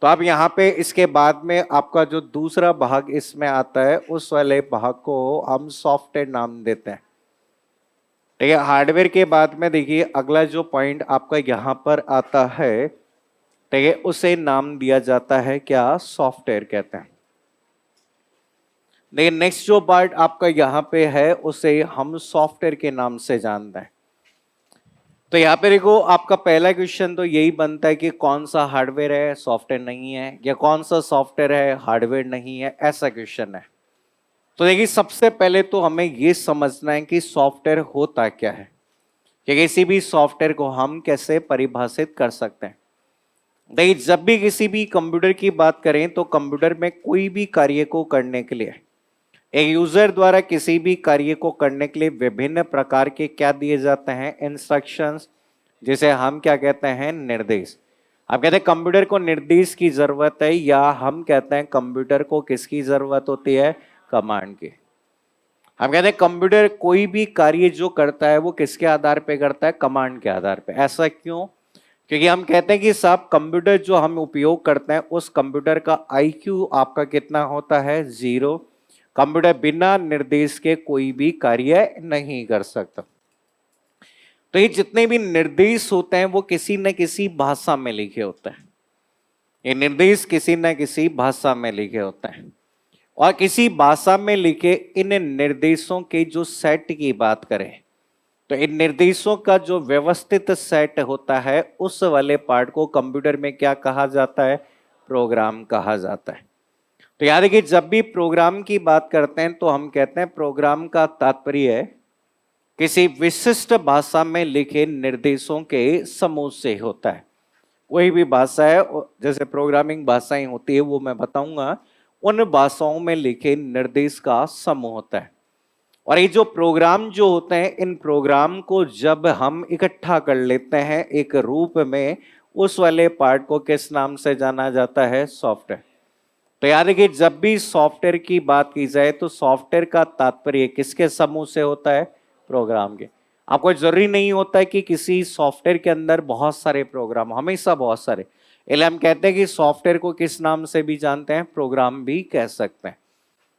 तो अब यहाँ पे इसके बाद में आपका जो दूसरा भाग इसमें आता है उस वाले भाग को हम सॉफ्टवेयर नाम देते हैं। ठीक है, हार्डवेयर के बाद में देखिए अगला जो पॉइंट आपका यहाँ पर आता है, ठीक है, उसे नाम दिया जाता है क्या, सॉफ्टवेयर कहते हैं। लेकिन नेक्स्ट जो पार्ट आपका यहाँ पे है उसे हम सॉफ्टवेयर के नाम से जानते हैं। तो यहाँ पे देखो आपका पहला क्वेश्चन तो यही बनता है कि कौन सा हार्डवेयर है सॉफ्टवेयर नहीं है, या कौन सा सॉफ्टवेयर है हार्डवेयर नहीं है, ऐसा क्वेश्चन है। तो देखिए सबसे पहले तो हमें ये समझना है कि सॉफ्टवेयर होता क्या है, कि किसी भी सॉफ्टवेयर को हम कैसे परिभाषित कर सकते हैं। देखिए जब भी किसी भी कंप्यूटर की बात करें तो कंप्यूटर में कोई भी कार्य को करने के लिए एक यूजर द्वारा किसी भी कार्य को करने के लिए विभिन्न प्रकार के क्या दिए जाते हैं, इंस्ट्रक्शंस, जिसे हम क्या कहते हैं, निर्देश। आप कहते हैं कंप्यूटर को निर्देश की जरूरत है, या हम कहते हैं कंप्यूटर को किसकी जरूरत होती है, कमांड की। हम कहते हैं कंप्यूटर कोई भी कार्य जो करता है वो किसके आधार पे करता है, कमांड के आधार पे। ऐसा क्यों? क्योंकि हम कहते हैं कि साहब कंप्यूटर जो हम उपयोग करते हैं उस कंप्यूटर का आईक्यू आपका कितना होता है, 0। कंप्यूटर बिना निर्देश के कोई भी कार्य नहीं कर सकता। तो ये जितने भी निर्देश होते हैं वो किसी न किसी भाषा में लिखे होते हैं। ये निर्देश किसी न किसी भाषा में लिखे होते हैं, और किसी भाषा में लिखे इन निर्देशों के जो सेट की बात करें तो इन निर्देशों का जो व्यवस्थित सेट होता है उस वाले पार्ट को कंप्यूटर में क्या कहा जाता है, प्रोग्राम कहा जाता है। तो याद रखिए जब भी प्रोग्राम की बात करते हैं तो हम कहते हैं प्रोग्राम का तात्पर्य है किसी विशिष्ट भाषा में लिखे निर्देशों के समूह से होता है। कोई भी भाषा है, जैसे प्रोग्रामिंग भाषाएं होती है वो मैं बताऊंगा, उन भाषाओं में लिखे निर्देश का समूह होता है। और ये जो प्रोग्राम जो होते हैं इन प्रोग्राम को जब हम इकट्ठा कर लेते हैं एक रूप में, उस वाले पार्ट को किस नाम से जाना जाता है, सॉफ्टवेयर। तो याद रखिए जब भी सॉफ्टवेयर की बात की जाए तो सॉफ्टवेयर का तात्पर्य किसके समूह से होता है, प्रोग्राम के। आपको जरूरी नहीं होता है कि किसी सॉफ्टवेयर के अंदर बहुत सारे प्रोग्राम, हमेशा बहुत सारे, इसलिए हम कहते हैं कि सॉफ्टवेयर को किस नाम से भी जानते हैं, प्रोग्राम भी कह सकते हैं।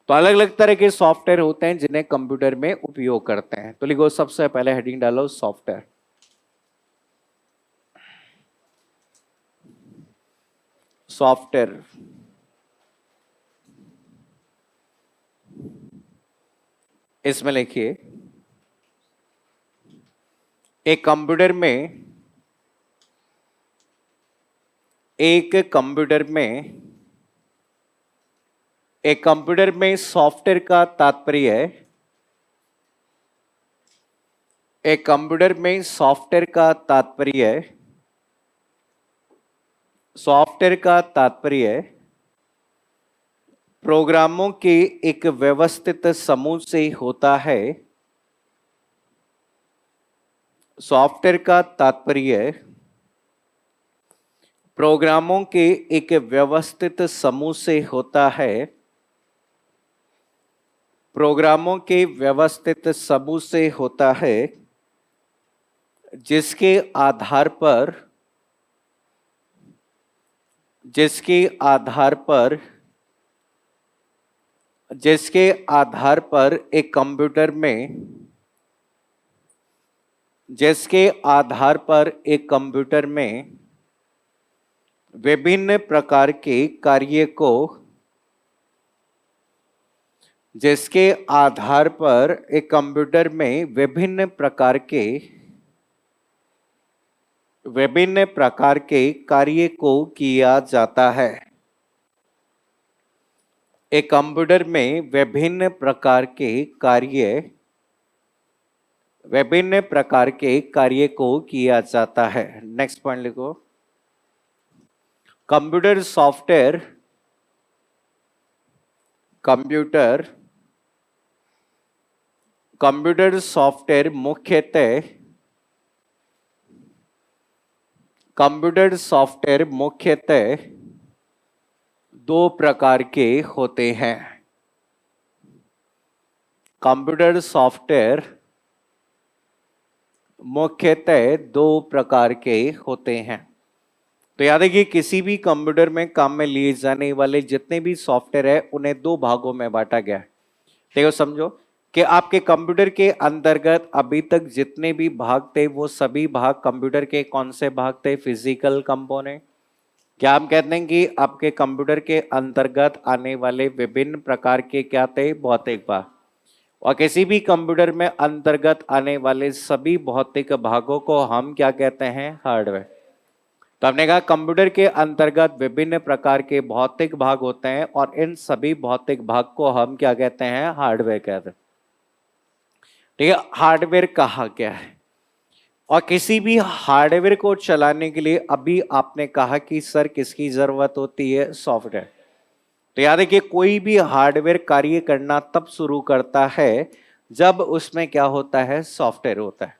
तो अलग अलग तरह के सॉफ्टवेयर होते हैं जिन्हें कंप्यूटर में उपयोग करते हैं। तो लिखो सबसे पहले हेडिंग डालो सॉफ्टवेयर। सॉफ्टवेयर इसमें लिखिए एक कंप्यूटर में, एक कंप्यूटर में सॉफ्टवेयर का तात्पर्य है, एक कंप्यूटर में सॉफ्टवेयर का तात्पर्य है, सॉफ्टवेयर का तात्पर्य है प्रोग्रामों के एक व्यवस्थित समूह से होता है। सॉफ्टवेयर का तात्पर्य है प्रोग्रामों के एक व्यवस्थित समूह से होता है, प्रोग्रामों के व्यवस्थित समूह से होता है जिसके आधार पर, जिसके आधार पर, जिसके आधार पर एक कंप्यूटर में, जिसके आधार पर एक कंप्यूटर में विभिन्न प्रकार के कार्य को, जिसके आधार पर एक कंप्यूटर में विभिन्न प्रकार के, विभिन्न प्रकार के कार्य को किया जाता है। एक कंप्यूटर में विभिन्न प्रकार के कार्य, विभिन्न प्रकार के कार्य को किया जाता है। नेक्स्ट पॉइंट लिखो computer software, computer, computer software मुख्यतः, कंप्यूटर सॉफ्टवेयर मुख्यतः दो प्रकार के होते हैं। कंप्यूटर सॉफ्टवेयर मुख्यतः दो प्रकार के होते हैं। तो याद है कि किसी भी कंप्यूटर में काम में लिए जाने वाले जितने भी सॉफ्टवेयर है उन्हें दो भागों में बांटा गया है। देखो समझो कि आपके कंप्यूटर के अंतर्गत अभी तक जितने भी भाग थे वो सभी भाग कंप्यूटर के कौन से भाग थे? Physical component. क्या हम कहते हैं कि आपके कंप्यूटर के अंतर्गत आने वाले विभिन्न प्रकार के क्या थे? भौतिक भाग। और किसी भी कंप्यूटर में अंतर्गत आने वाले सभी भौतिक भागों को हम क्या कहते हैं? हार्डवेयर। तो हमने कहा कंप्यूटर के अंतर्गत विभिन्न प्रकार के भौतिक भाग होते हैं और इन सभी भौतिक भाग को हम क्या कहते हैं? हार्डवेयर कहते हैं। ठीक है, हार्डवेयर कहा क्या है? और किसी भी हार्डवेयर को चलाने के लिए अभी आपने कहा कि सर किसकी जरूरत होती है? सॉफ्टवेयर। तो याद है कि कोई भी हार्डवेयर कार्य करना तब शुरू करता है जब उसमें क्या होता है? सॉफ्टवेयर होता है।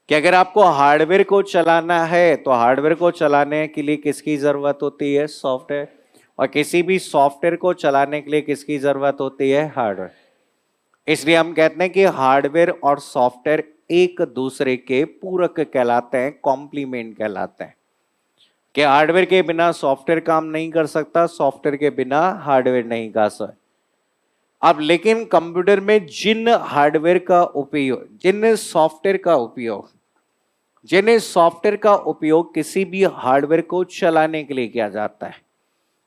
कि अगर आपको हार्डवेयर को चलाना है तो हार्डवेयर को चलाने के लिए किसकी जरूरत होती है? सॉफ्टवेयर। और किसी भी सॉफ्टवेयर को चलाने के लिए किसकी जरूरत होती है? हार्डवेयर। इसलिए हम कहते हैं कि हार्डवेयर और सॉफ्टवेयर एक दूसरे के पूरक कहलाते हैं, कॉम्प्लीमेंट कहलाते हैं। कि हार्डवेयर के बिना सॉफ्टवेयर काम नहीं कर सकता, सॉफ्टवेयर के बिना हार्डवेयर नहीं कर सकता। अब लेकिन कंप्यूटर में जिन हार्डवेयर का उपयोग, जिन सॉफ्टवेयर का उपयोग किसी भी हार्डवेयर को चलाने के लिए किया जाता है,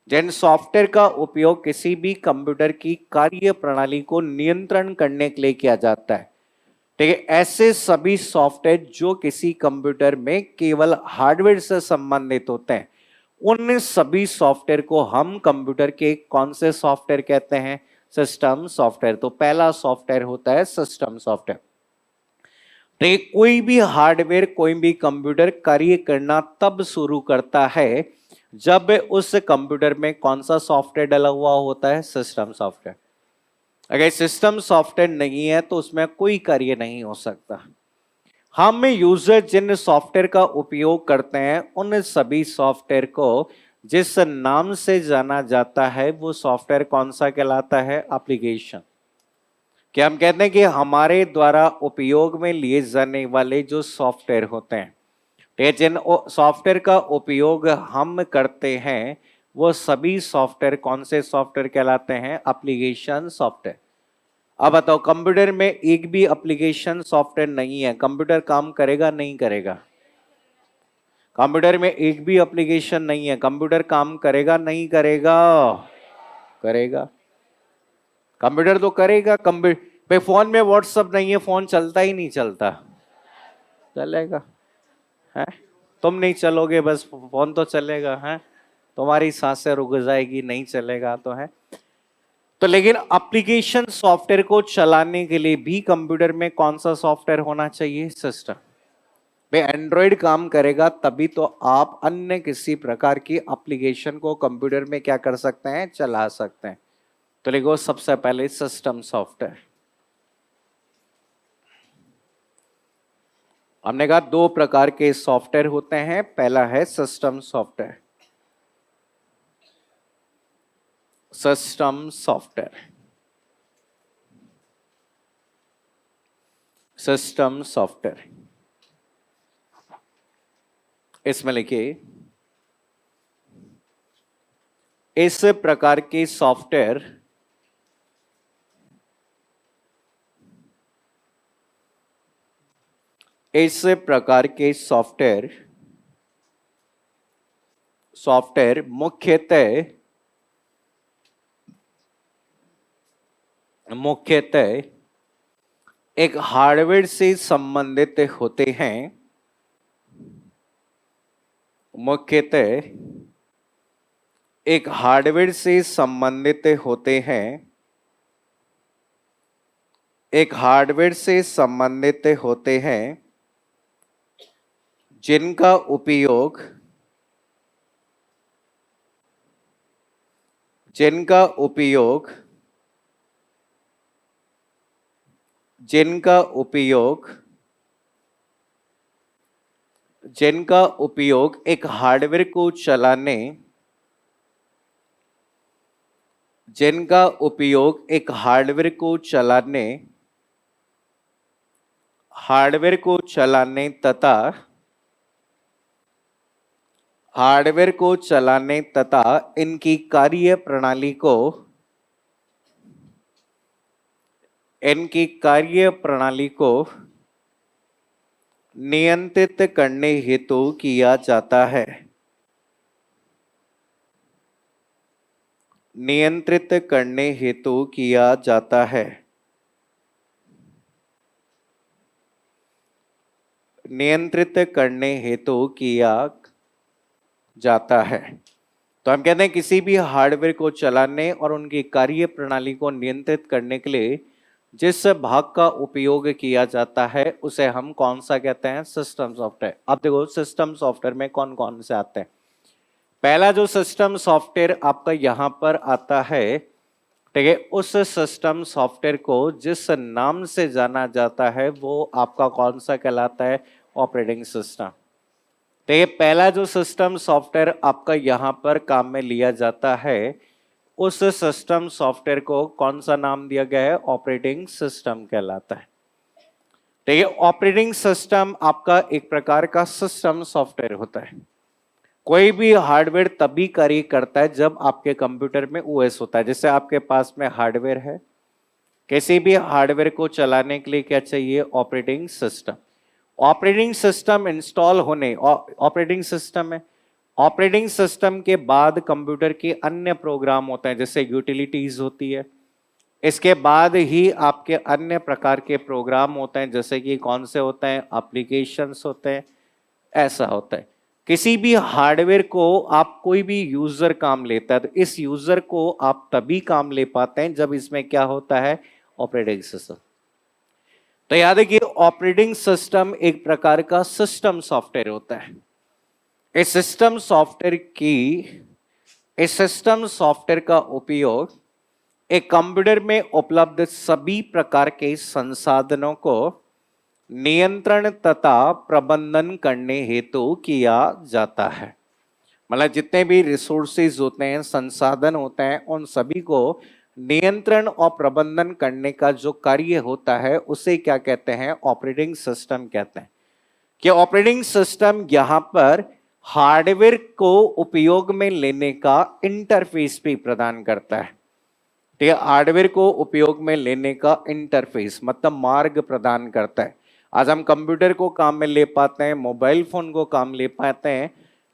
जिन सॉफ्टवेयर का उपयोग किसी भी कंप्यूटर की कार्य प्रणाली को नियंत्रण करने के लिए किया जाता है, ठीक है, ऐसे सभी सॉफ्टवेयर जो किसी कंप्यूटर में केवल हार्डवेयर से संबंधित होते हैं, उन सभी सॉफ्टवेयर को हम कंप्यूटर के कौन से सॉफ्टवेयर कहते हैं? System software. तो पहला सॉफ्टवेयर होता है सिस्टम सॉफ्टवेयर। तो कोई भी हार्डवेयर, कोई भी कंप्यूटर कार्य करना तब शुरू करता है जब उस कंप्यूटर में कौन सा सॉफ्टवेयर डला हुआ होता है? System software. अगर सिस्टम सॉफ्टवेयर नहीं है तो उसमें कोई कार्य नहीं हो सकता। हम यूजर जिन सॉफ्टवेयर का उपयोग करते हैं उन सभी सॉफ्टवेयर को जिस नाम से जाना जाता है वो सॉफ्टवेयर कौन सा कहलाता है? एप्लीकेशन। क्या हम कहते हैं कि हमारे द्वारा उपयोग में लिए जाने वाले जो सॉफ्टवेयर होते हैं, ये जिन सॉफ्टवेयर का उपयोग हम करते हैं वो सभी सॉफ्टवेयर कौन से सॉफ्टवेयर कहलाते हैं? Application software. अब बताओ कंप्यूटर में एक भी एप्लीकेशन सॉफ्टवेयर नहीं है, कंप्यूटर काम करेगा नहीं करेगा? कंप्यूटर में एक भी एप्लीकेशन नहीं है, कंप्यूटर काम करेगा नहीं करेगा? करेगा। कंप्यूटर तो करेगा। कंप्यूटर पे फोन में व्हाट्सएप नहीं है, फोन चलता ही नहीं चलता? चलेगा है। तुम नहीं चलोगे बस फोन तो चलेगा है। तुम्हारी सांसें रुक जाएगी, नहीं चलेगा तो है। तो लेकिन एप्लीकेशन सॉफ्टवेयर को चलाने के लिए भी कंप्यूटर में कौन सा सॉफ्टवेयर होना चाहिए? सिस्टम। भाई एंड्रॉइड काम करेगा तभी तो आप अन्य किसी प्रकार की एप्लीकेशन को कंप्यूटर में क्या कर सकते हैं? चला सकते हैं। तो लिखो सबसे पहले सिस्टम सॉफ्टवेयर। हमने कहा दो प्रकार के सॉफ्टवेयर होते हैं, पहला है system software. System software, system software, इसमें लिखिए इस प्रकार के सॉफ्टवेयर सॉफ्टवेयर मुख्यतः एक हार्डवेयर से संबंधित होते हैं, मुख्यतः एक हार्डवेयर से संबंधित होते हैं, एक हार्डवेयर से संबंधित होते हैं जिनका उपयोग जिनका उपयोग जिनका उपयोग जिनका उपयोग एक हार्डवेयर को चलाने जिनका उपयोग एक हार्डवेयर को चलाने तथा हार्डवेयर को चलाने तथा इनकी कार्य प्रणाली को नियंत्रित करने हेतु किया जाता है। नियंत्रित करने हेतु किया जाता है। नियंत्रित करने हेतु किया जाता है। तो हम कहते हैं किसी भी हार्डवेयर को चलाने और उनकी कार्य प्रणाली को नियंत्रित करने के लिए जिस भाग का उपयोग किया जाता है उसे हम कौन सा कहते हैं? System software. अब देखो सिस्टम सॉफ्टवेयर में कौन कौन से आते हैं। पहला जो सिस्टम सॉफ्टवेयर आपका यहां पर आता है, ठीक है, उस सिस्टम सॉफ्टवेयर को जिस नाम से जाना जाता है वो आपका कौन सा कहलाता है? Operating system. तो ये पहला जो सिस्टम सॉफ्टवेयर आपका यहां पर काम में लिया जाता है उस सिस्टम सॉफ्टवेयर को कौन सा नाम दिया गया है? ऑपरेटिंग सिस्टम कहलाता है। तो ये ऑपरेटिंग सिस्टम आपका एक प्रकार का सिस्टम सॉफ्टवेयर होता है। कोई भी हार्डवेयर तभी कार्य करता है जब आपके कंप्यूटर में ओएस होता है। जैसे आपके पास में हार्डवेयर है, किसी भी हार्डवेयर को चलाने के लिए क्या चाहिए? Operating system. Operating system install होने ऑपरेटिंग सिस्टम के बाद कंप्यूटर के अन्य प्रोग्राम होते हैं, जैसे यूटिलिटीज होती है। इसके बाद ही आपके अन्य प्रकार के प्रोग्राम होते हैं, जैसे कि कौन से होते हैं? एप्लीकेशंस होते हैं। ऐसा होता है। किसी भी हार्डवेयर को आप कोई भी यूजर काम लेता है तो इस यूजर को आप तभी काम ले पाते हैं जब इसमें क्या होता है? Operating system. तो याद है कि ऑपरेटिंग सिस्टम एक प्रकार का सिस्टम सॉफ्टवेयर होता है। इस सिस्टम सॉफ्टवेयर का उपयोग एक कंप्यूटर में उपलब्ध सभी प्रकार के संसाधनों को नियंत्रण तथा प्रबंधन करने हेतु किया जाता है। मतलब जितने भी रिसोर्सेज होते हैं, संसाधन होते हैं, उन सभी को नियंत्रण और प्रबंधन करने का जो कार्य होता है उसे क्या कहते हैं? ऑपरेटिंग सिस्टम कहते हैं। कि ऑपरेटिंग सिस्टम यहां पर हार्डवेयर को उपयोग में लेने का इंटरफेस भी प्रदान करता है। ठीक है, हार्डवेयर को उपयोग में लेने का इंटरफेस मतलब मार्ग प्रदान करता है। आज हम कंप्यूटर को काम में ले पाते हैं, मोबाइल फोन को काम ले पाते हैं।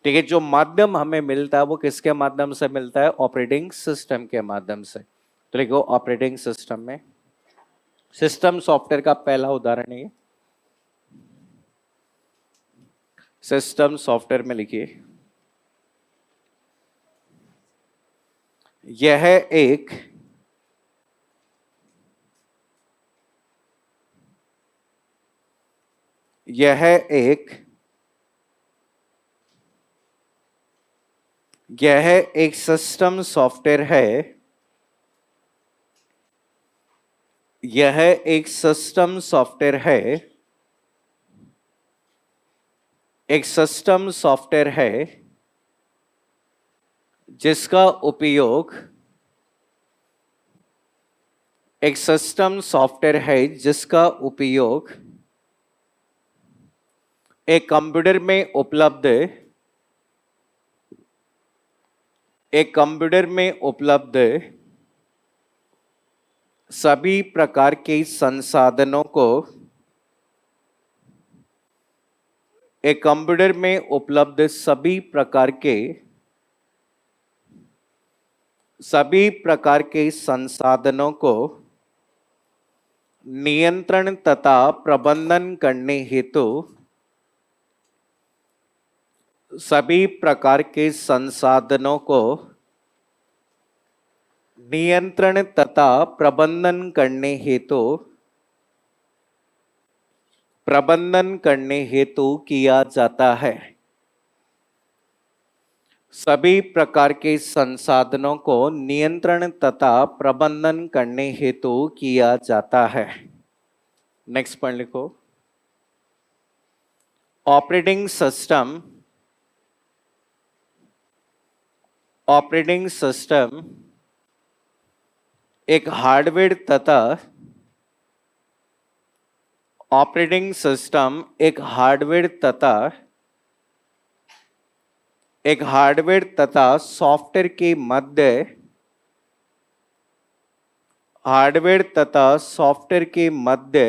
ठीक है, जो माध्यम हमें मिलता है वो किसके माध्यम से मिलता है? ऑपरेटिंग सिस्टम के माध्यम से। तो देखो ऑपरेटिंग सिस्टम में सिस्टम सॉफ्टवेयर का पहला उदाहरण है, सिस्टम सॉफ्टवेयर में लिखिए यह एक यह एक यह एक सिस्टम सॉफ्टवेयर है। यह एक सिस्टम सॉफ्टवेयर है। एक सिस्टम सॉफ्टवेयर है जिसका उपयोग एक सिस्टम सॉफ्टवेयर है जिसका उपयोग एक कंप्यूटर में उपलब्ध सभी प्रकार के संसाधनों को एक कंप्यूटर में उपलब्ध सभी प्रकार के संसाधनों को नियंत्रण तथा प्रबंधन करने हेतु सभी प्रकार के संसाधनों को नियंत्रण तथा प्रबंधन करने हेतु किया जाता है। सभी प्रकार के संसाधनों को नियंत्रण तथा प्रबंधन करने हेतु किया जाता है। नेक्स्ट पॉइंट लिखो, ऑपरेटिंग सिस्टम एक हार्डवेयर तथा एक हार्डवेयर तथा सॉफ्टवेयर के मध्य हार्डवेयर तथा सॉफ्टवेयर के मध्य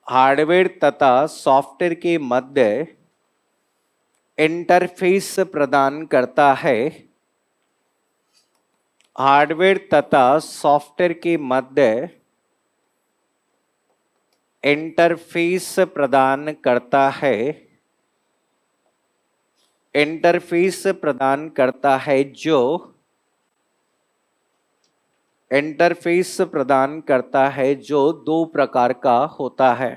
हार्डवेयर तथा सॉफ्टवेयर के मध्य इंटरफेस प्रदान करता है। हार्डवेयर तथा सॉफ्टवेयर के मध्य इंटरफेस प्रदान करता है। इंटरफेस प्रदान करता है जो इंटरफेस प्रदान करता है जो दो प्रकार का होता है।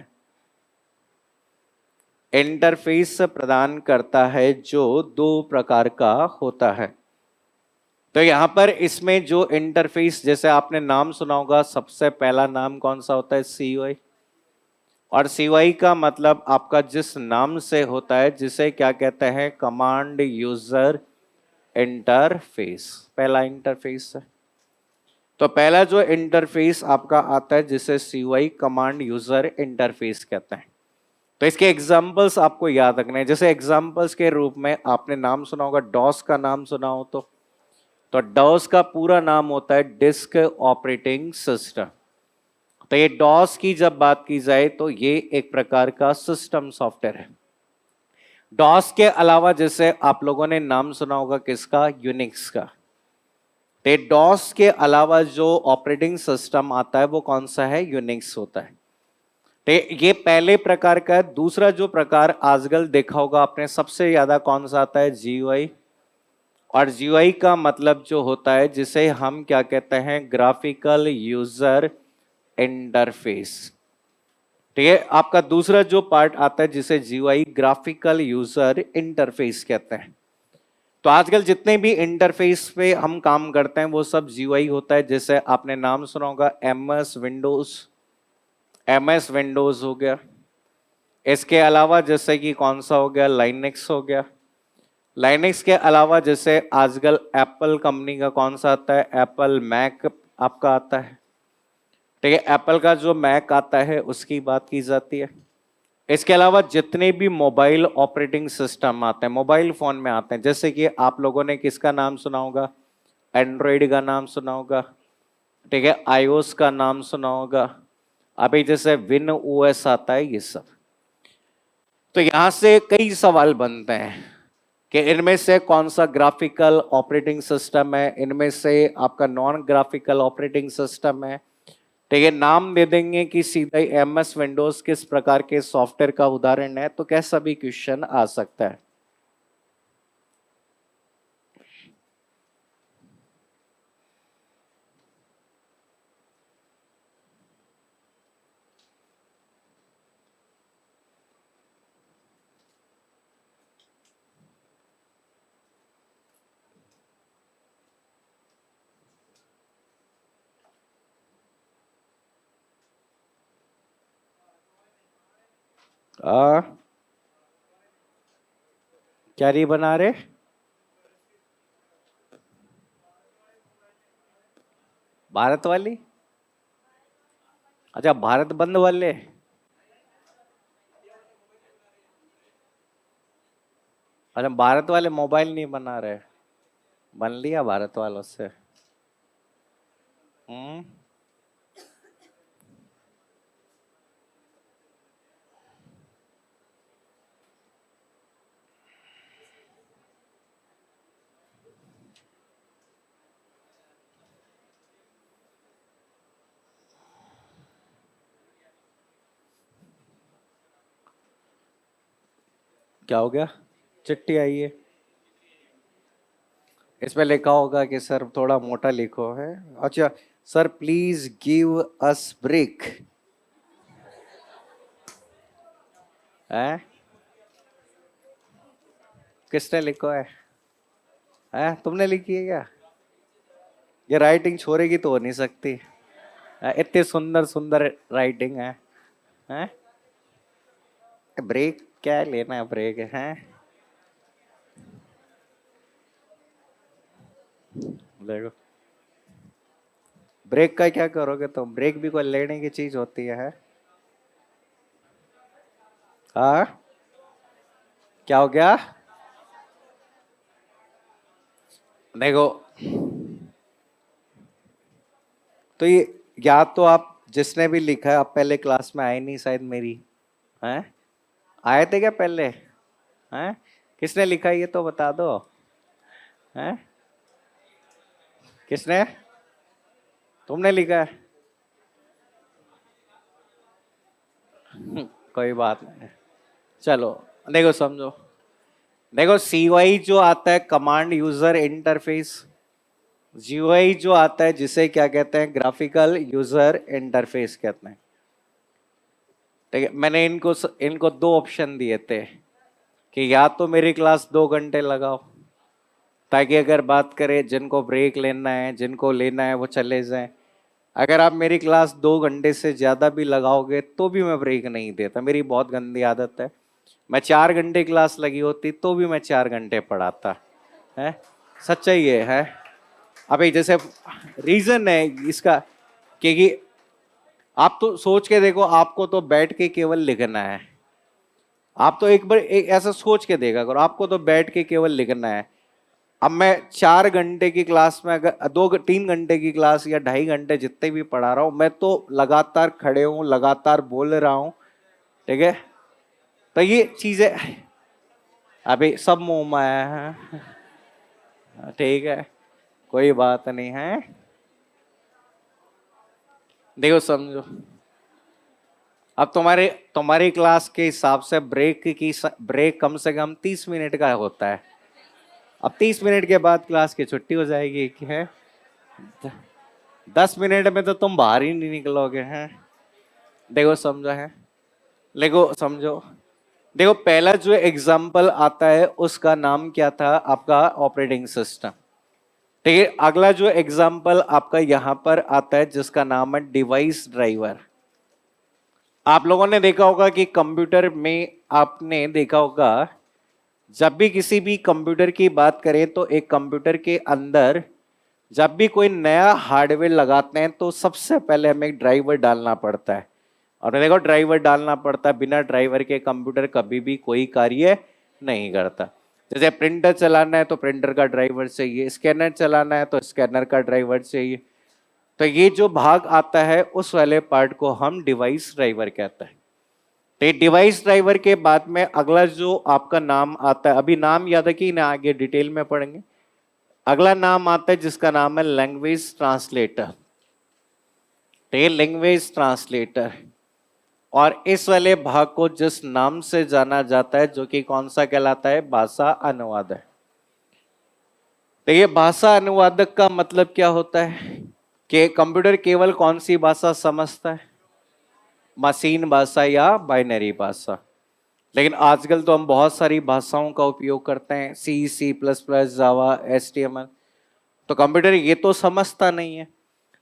इंटरफेस प्रदान करता है जो दो प्रकार का होता है। तो यहां पर इसमें जो इंटरफेस, जैसे आपने नाम सुना होगा, सबसे पहला नाम कौन सा होता है? सीयूआई। और सीयूआई का मतलब आपका जिस नाम से होता है, जिसे क्या कहते हैं? Command user interface. पहला इंटरफेस है। तो पहला जो इंटरफेस आपका आता है जिसे सीयूआई कमांड यूजर इंटरफेस कहते हैं। तो इसके एग्जांपल्स आपको याद रखने हैं। जैसे एग्जांपल्स के रूप में आपने नाम सुना होगा, डॉस का नाम सुना हो तो डॉस का पूरा नाम होता है डिस्क ऑपरेटिंग सिस्टम। तो ये डॉस की जब बात की जाए तो ये एक प्रकार का सिस्टम सॉफ्टवेयर है। डॉस के अलावा जैसे आप लोगों ने नाम सुना होगा किसका? यूनिक्स का। तो डॉस के अलावा जो ऑपरेटिंग सिस्टम आता है वो कौन सा है? यूनिक्स होता है। तो ये पहले प्रकार का है। दूसरा जो प्रकार आजकल देखा होगा आपने, सबसे ज्यादा कौन सा आता है? जीयूआई। और जीयूआई का मतलब जो होता है जिसे हम क्या कहते हैं? Graphical user interface. तो ये आपका दूसरा जो पार्ट आता है जिसे जीयूआई ग्राफिकल यूजर इंटरफेस कहते हैं। तो आजकल जितने भी इंटरफेस पे हम काम करते हैं वो सब जीयूआई होता है। जैसे आपने नाम सुना होगा एमएस विंडोज। एमएस विंडोज हो गया। इसके अलावा जैसे कि कौन सा हो गया? लाइनेक्स हो गया। लाइनेक्स के अलावा जैसे आजकल एप्पल कंपनी का कौन सा आता है? एप्पल मैक आपका आता है। ठीक है, एप्पल का जो मैक आता है उसकी बात की जाती है। इसके अलावा जितने भी मोबाइल ऑपरेटिंग सिस्टम आते हैं, मोबाइल फोन में आते हैं, जैसे कि आप लोगों ने किसका नाम सुना होगा? एंड्रॉइड का नाम सुना होगा। ठीक है, आईओएस का नाम सुना होगा। अभी जैसे विन ओएस आता है, ये सब। तो यहां से कई सवाल बनते हैं कि इनमें से कौन सा ग्राफिकल ऑपरेटिंग सिस्टम है, इनमें से आपका नॉन ग्राफिकल ऑपरेटिंग सिस्टम है। ठीक है, नाम दे देंगे कि सीधा ही एमएस विंडोज किस प्रकार के सॉफ्टवेयर का उदाहरण है, तो कैसा भी क्वेश्चन आ सकता है। आ, क्या नहीं बना रहे? भारत वाली? अच्छा, भारत बंद वाले। अच्छा, भारत वाले मोबाइल नहीं बना रहे, बन लिया भारत वालों से। हम्म। क्या हो गया? चिट्ठी आई है। इसमें लिखा होगा कि सर थोड़ा मोटा लिखो है। अच्छा, sir please give us break. है? किसने लिखो है? तुमने लिखी है क्या? ये राइटिंग छोरे की तो हो नहीं सकती। इतनी सुंदर सुंदर राइटिंग है। हैं? ब्रेक क्या लेना है? ब्रेक है? देखो, ब्रेक का क्या करोगे तुम? ब्रेक भी कोई लेने की चीज होती है? हाँ? क्या हो गया? देखो, तो ये या तो आप जिसने भी लिखा है, आप पहले क्लास में आए नहीं शायद मेरी, हैं? आए थे क्या पहले? हैं? किसने लिखा है ये तो बता दो। हैं? किसने? तुमने लिखा है? कोई बात नहीं, चलो। देखो समझो, देखो CUI जो आता है कमांड यूजर इंटरफेस, GUI जो आता है जिसे क्या कहते हैं, ग्राफिकल यूजर इंटरफेस कहते हैं। ठीक है, मैंने इनको इनको दो ऑप्शन दिए थे कि या तो मेरी क्लास 2 घंटे लगाओ, ताकि अगर बात करें जिनको ब्रेक लेना है, जिनको लेना है वो चले जाएं। अगर आप मेरी क्लास 2 घंटे से ज्यादा भी लगाओगे तो भी मैं ब्रेक नहीं देता, मेरी बहुत गंदी आदत है। मैं 4 घंटे क्लास लगी होती तो भी मैं 4 घंटे पढ़ाता है। सच्चाई है। अभी जैसे रीजन है इसका, क्योंकि आप तो सोच के देखो, आपको तो बैठ के केवल लिखना है। आप तो एक बार एक ऐसा सोच के देखा करो, आपको तो बैठ के केवल लिखना है। अब मैं 4 घंटे की क्लास में अगर 2-3 घंटे की क्लास या 2.5 घंटे जितने भी पढ़ा रहा हूं, मैं तो लगातार खड़े हूं, लगातार बोल रहा हूं। ठीक है, तो ये चीजें अभी सब मुंह में है। ठीक है, कोई बात नहीं है। देखो समझो, अब तुम्हारे तुम्हारी क्लास के हिसाब से ब्रेक कम से कम 30 मिनट का होता है। अब 30 मिनट के बाद क्लास की छुट्टी हो जाएगी कि है, 10 मिनट में तो तुम बाहर ही नहीं निकलोगे हैं। देखो समझो है, देखो समझो, देखो पहला जो एग्जाम्पल आता है उसका नाम क्या था, आपका ऑपरेटिंग सिस्टम। ठीक है, अगला जो एग्जाम्पल आपका यहां पर आता है जिसका नाम है डिवाइस ड्राइवर। आप लोगों ने देखा होगा कि कंप्यूटर में आपने देखा होगा, जब भी किसी भी कंप्यूटर की बात करें तो एक कंप्यूटर के अंदर जब भी कोई नया हार्डवेयर लगाते हैं तो सबसे पहले हमें एक ड्राइवर डालना पड़ता है। और देखो ड्राइवर डालना पड़ता है, बिना ड्राइवर के कंप्यूटर कभी भी कोई कार्य नहीं करता। जैसे प्रिंटर चलाना है तो प्रिंटर का ड्राइवर चाहिए, स्कैनर चलाना है तो स्कैनर का ड्राइवर चाहिए। तो ये जो भाग आता है उस वाले पार्ट को हम डिवाइस ड्राइवर कहते हैं। तो डिवाइस ड्राइवर के बाद में अगला जो आपका नाम आता है, अभी नाम याद है कि ना, आगे डिटेल में पढ़ेंगे। अगला नाम आता है जिसका नाम है लैंग्वेज ट्रांसलेटर। तो ये लैंग्वेज ट्रांसलेटर, और इस वाले भाग को जिस नाम से जाना जाता है जो कि कौन सा कहलाता है, भाषा अनुवादक। तो ये भाषा अनुवादक का मतलब क्या होता है कि कंप्यूटर केवल कौन सी भाषा समझता है, मशीन भाषा या बाइनरी भाषा। लेकिन आजकल तो हम बहुत सारी भाषाओं का उपयोग करते हैं, C++, जावा, HTML। तो कंप्यूटर ये तो समझता नहीं है,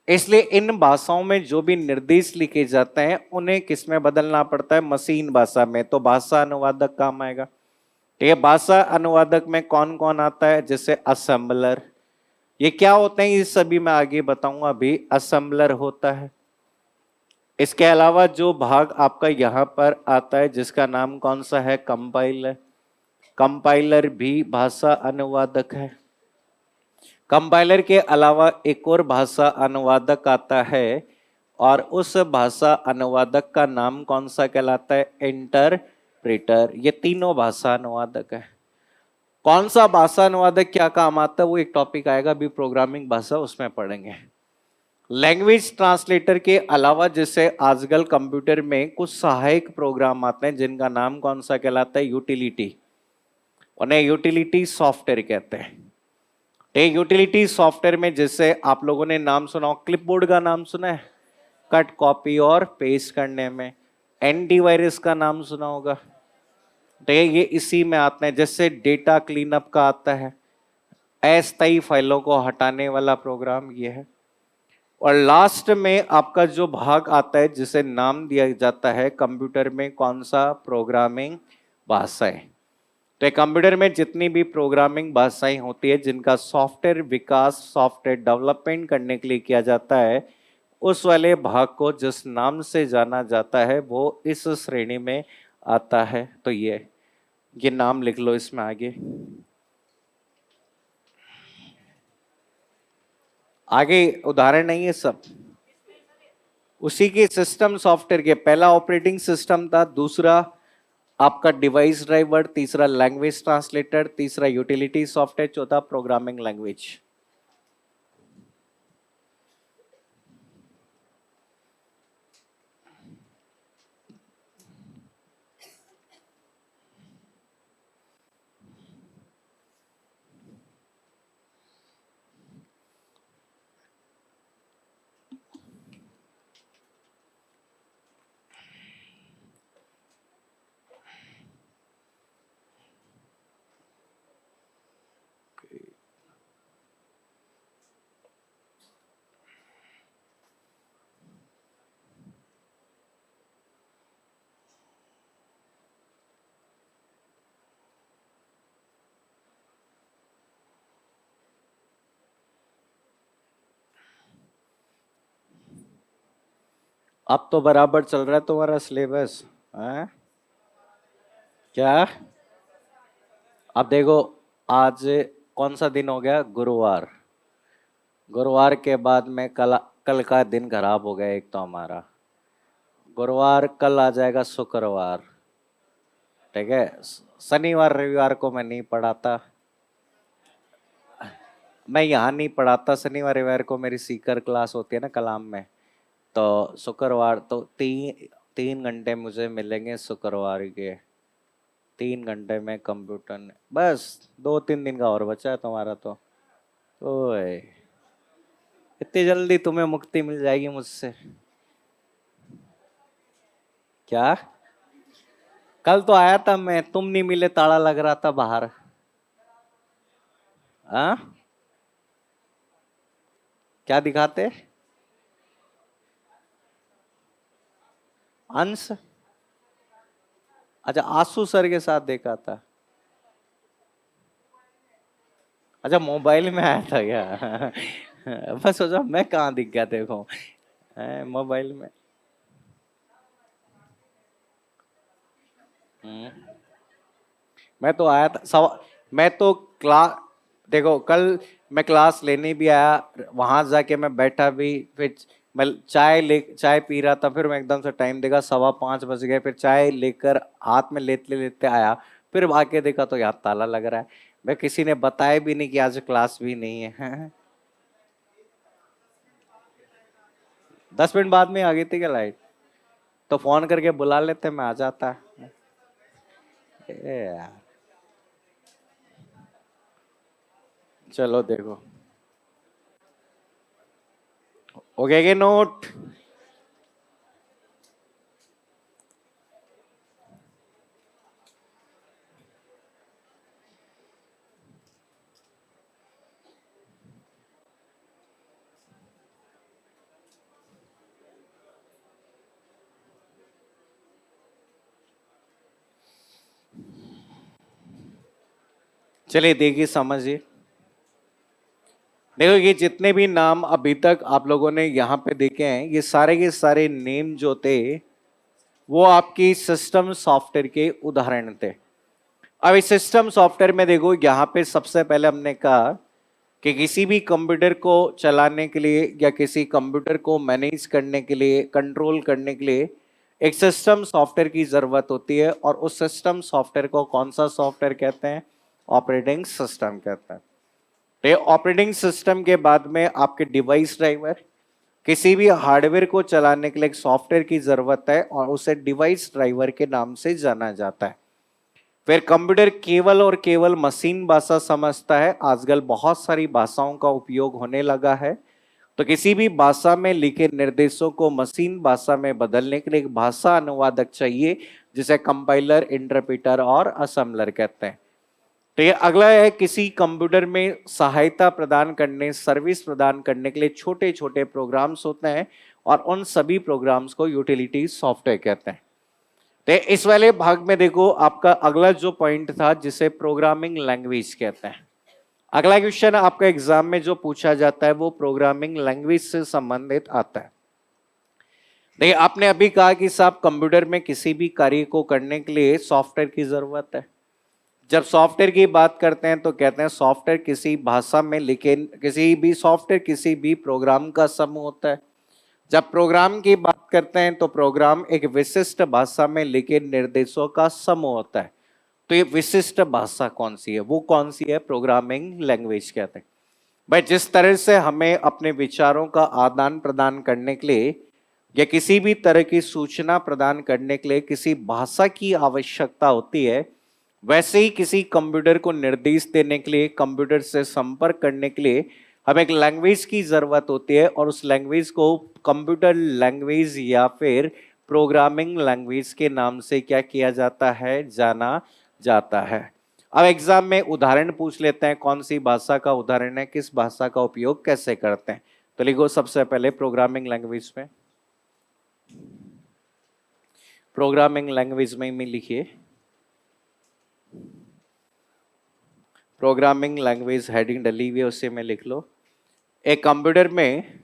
इसलिए इन भाषाओं में जो भी निर्देश लिखे जाते हैं उन्हें किस में बदलना पड़ता है, मशीन भाषा में। तो भाषा अनुवादक काम आएगा। ठीक है, भाषा अनुवादक में कौन कौन आता है, जैसे असेंबलर। ये क्या होते हैं ये सभी मैं आगे बताऊंगा, अभी असेंबलर होता है। इसके अलावा जो भाग आपका यहाँ पर आता है जिसका नाम कौन सा है, कंपाइलर। कंपाइलर भी भाषा अनुवादक है। कंपाइलर के अलावा एक और भाषा अनुवादक आता है, और उस भाषा अनुवादक का नाम कौन सा कहलाता है, इंटरप्रेटर। ये तीनों भाषा अनुवादक है। कौन सा भाषा अनुवादक क्या काम आता है वो एक टॉपिक आएगा अभी, प्रोग्रामिंग भाषा, उसमें पढ़ेंगे। लैंग्वेज ट्रांसलेटर के अलावा जैसे आजकल कंप्यूटर में कुछ सहायक प्रोग्राम आते हैं जिनका नाम कौन सा कहलाता है, यूटिलिटी। उन्हें यूटिलिटी सॉफ्टवेयर कहते हैं। एक यूटिलिटी सॉफ्टवेयर में जैसे आप लोगों ने नाम सुना हो, क्लिपबोर्ड का नाम सुना है, कट कॉपी और पेस्ट करने में। एंटीवायरस का नाम सुना होगा, तो ये इसी में आते हैं। जैसे डेटा क्लीनअप का आता है, अस्थायी फाइलों को हटाने वाला प्रोग्राम ये है। और लास्ट में आपका जो भाग आता है जिसे नाम दिया जाता है कंप्यूटर में कौन सा, प्रोग्रामिंग भाषाएं। तो कंप्यूटर में जितनी भी प्रोग्रामिंग भाषाएं होती है जिनका सॉफ्टवेयर विकास, सॉफ्टवेयर डेवलपमेंट करने के लिए किया जाता है, उस वाले भाग को जिस नाम से जाना जाता है वो इस श्रेणी में आता है। तो ये नाम लिख लो इसमें आगे। आगे उदाहरण नहीं है सब उसी के सिस्टम सॉफ्टवेयर के। पहला ऑपरेटिंग सिस्टम था, दूसरा आपका डिवाइस ड्राइवर, तीसरा लैंग्वेज ट्रांसलेटर, तीसरा यूटिलिटी सॉफ्टवेयर, चौथा प्रोग्रामिंग लैंग्वेज। अब तो बराबर चल रहा है तुम्हारा सिलेबस है क्या? अब देखो, आज कौन सा दिन हो गया? गुरुवार। गुरुवार के बाद में कल कल का दिन खराब हो गया एक तो हमारा। गुरुवार, कल आ जाएगा शुक्रवार, ठीक है। शनिवार रविवार को मैं नहीं पढ़ाता, मैं यहाँ नहीं पढ़ाता। शनिवार रविवार को मेरी सीकर क्लास होती है ना कलाम में। तो शुक्रवार तो 3 घंटे मुझे मिलेंगे शुक्रवार के। 3 घंटे में कंप्यूटर बस 2-3 दिन का और बचा है तुम्हारा तो। ओए, इतनी जल्दी तुम्हें मुक्ति मिल जाएगी मुझसे क्या? कल तो आया था मैं, तुम नहीं मिले, ताला लग रहा था बाहर। हाँ, क्या दिखाते? अंश? अच्छा, आंसू सर के साथ देखा था। अच्छा, मोबाइल में आया था क्या? बस सोचा मैं कहाँ दिख गया देखो मोबाइल में। मैं तो आया था मैं तो क्लास, देखो कल मैं क्लास लेने भी आया, वहां जाके मैं बैठा भी, फिर मैं चाय पी रहा था, फिर मैं एकदम से टाइम देखा 5:15 बज गए, फिर चाय लेकर हाथ में लेते लेते आया, फिर आके देखा तो यार ताला लग रहा है। मैं किसी ने बताया भी नहीं कि आज क्लास भी नहीं है। 10 मिनट बाद में आ गई थी क्या लाइट? तो फोन करके बुला लेते, मैं आ जाता। यार चलो देखो, हो गया कि नोट? चलिए देखिए, समझिए। देखो, ये जितने भी नाम अभी तक आप लोगों ने यहाँ पे देखे हैं, ये सारे के सारे नेम जो थे वो आपकी सिस्टम सॉफ्टवेयर के उदाहरण थे। अब इस सिस्टम सॉफ्टवेयर में देखो, यहाँ पे सबसे पहले हमने कहा कि किसी भी कंप्यूटर को चलाने के लिए या किसी कंप्यूटर को मैनेज करने के लिए, कंट्रोल करने के लिए एक सिस्टम सॉफ्टवेयर की जरूरत होती है, और उस सिस्टम सॉफ्टवेयर को कौन सा सॉफ्टवेयर कहते हैं? ऑपरेटिंग सिस्टम कहते हैं। तो ये ऑपरेटिंग सिस्टम के बाद में आपके डिवाइस ड्राइवर, किसी भी हार्डवेयर को चलाने के लिए एक सॉफ्टवेयर की जरूरत है और उसे डिवाइस ड्राइवर के नाम से जाना जाता है। फिर कंप्यूटर केवल और केवल मशीन भाषा समझता है। आजकल बहुत सारी भाषाओं का उपयोग होने लगा है, तो किसी भी भाषा में लिखे निर्देशों को मशीन भाषा में बदलने के लिए एक भाषा अनुवादक चाहिए, जिसे कंपाइलर, इंटरप्रेटर और असेंबलर कहते हैं। तो ये अगला है, किसी कंप्यूटर में सहायता प्रदान करने, सर्विस प्रदान करने के लिए छोटे छोटे प्रोग्राम्स होते हैं, और उन सभी प्रोग्राम्स को यूटिलिटी सॉफ्टवेयर कहते हैं। तो इस वाले भाग में देखो, आपका अगला जो पॉइंट था जिसे प्रोग्रामिंग लैंग्वेज कहते हैं। अगला क्वेश्चन आपका एग्जाम में जो पूछा जाता है वो प्रोग्रामिंग लैंग्वेज से संबंधित आता है। देखिए, आपने अभी कहा कि साहब कंप्यूटर में किसी भी कार्य को करने के लिए सॉफ्टवेयर की जरूरत है। जब सॉफ्टवेयर की बात करते हैं तो कहते हैं सॉफ्टवेयर किसी भाषा में लिखे, किसी भी सॉफ्टवेयर किसी भी प्रोग्राम का समूह होता है। जब प्रोग्राम की बात करते हैं तो प्रोग्राम एक विशिष्ट भाषा में लिखे निर्देशों का समूह होता है। तो ये विशिष्ट भाषा कौन सी है, वो कौन सी है, प्रोग्रामिंग लैंग्वेज कहते हैं। भाई जिस तरह से हमें अपने विचारों का आदान प्रदान करने के लिए या किसी भी तरह की सूचना प्रदान करने के लिए किसी भाषा की आवश्यकता होती है, वैसे ही किसी कंप्यूटर को निर्देश देने के लिए, कंप्यूटर से संपर्क करने के लिए हमें एक लैंग्वेज की जरूरत होती है, और उस लैंग्वेज को कंप्यूटर लैंग्वेज या फिर प्रोग्रामिंग लैंग्वेज के नाम से क्या किया जाता है, जाना जाता है। अब एग्जाम में उदाहरण पूछ लेते हैं, कौन सी भाषा का उदाहरण है, किस भाषा का उपयोग कैसे करते हैं। तो लिखो सबसे पहले प्रोग्रामिंग लैंग्वेज में, प्रोग्रामिंग लैंग्वेज में लिखिए प्रोग्रामिंग लैंग्वेज, हेडिंग डली हुई है उसे में लिख लो। एक कंप्यूटर में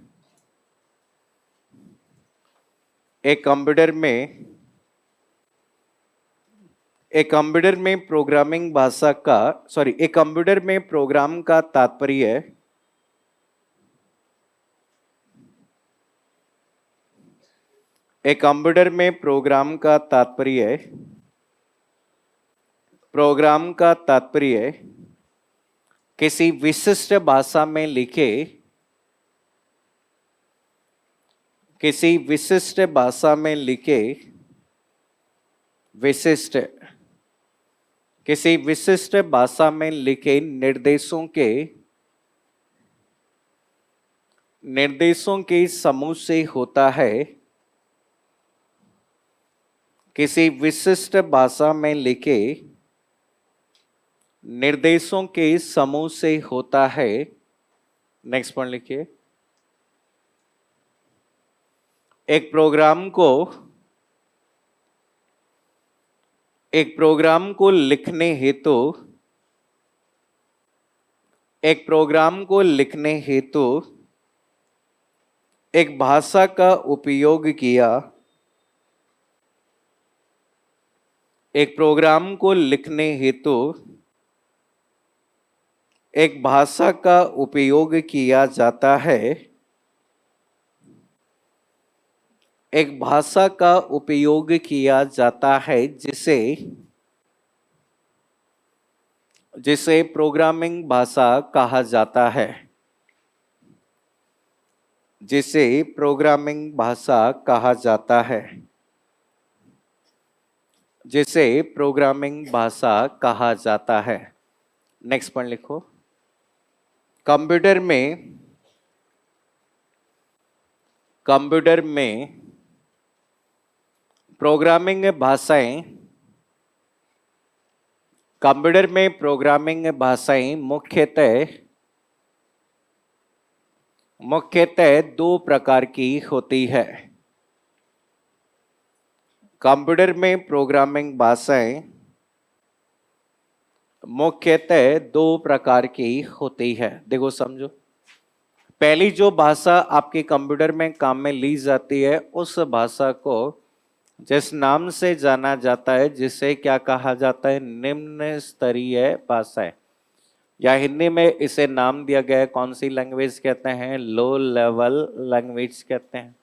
एक कंप्यूटर में प्रोग्रामिंग भाषा का एक कंप्यूटर में प्रोग्राम का तात्पर्य है एक कंप्यूटर में प्रोग्राम का तात्पर्य किसी विशिष्ट भाषा में लिखे निर्देशों के समूह से होता है। किसी विशिष्ट भाषा में लिखे निर्देशों के समूह से होता है। नेक्स्ट पॉइंट लिखिए, एक प्रोग्राम को लिखने हेतु एक भाषा का उपयोग किया। एक प्रोग्राम को लिखने हेतु एक भाषा का उपयोग किया जाता है। एक भाषा का उपयोग किया जाता है जिसे प्रोग्रामिंग भाषा कहा जाता है। जिसे प्रोग्रामिंग भाषा कहा जाता है। जिसे प्रोग्रामिंग भाषा कहा जाता है। नेक्स्ट पॉइंट लिखो, कंप्यूटर में प्रोग्रामिंग भाषाएं मुख्यतः दो प्रकार की होती है। कंप्यूटर में प्रोग्रामिंग भाषाएं मुख्यतः दो प्रकार की होती है। देखो समझो, पहली जो भाषा आपके कंप्यूटर में काम में ली जाती है उस भाषा को जिस नाम से जाना जाता है, जिसे क्या कहा जाता है, निम्न स्तरीय भाषा है, या हिंदी में इसे नाम दिया गया है, कौन सी लैंग्वेज कहते हैं, लो लेवल लैंग्वेज कहते हैं।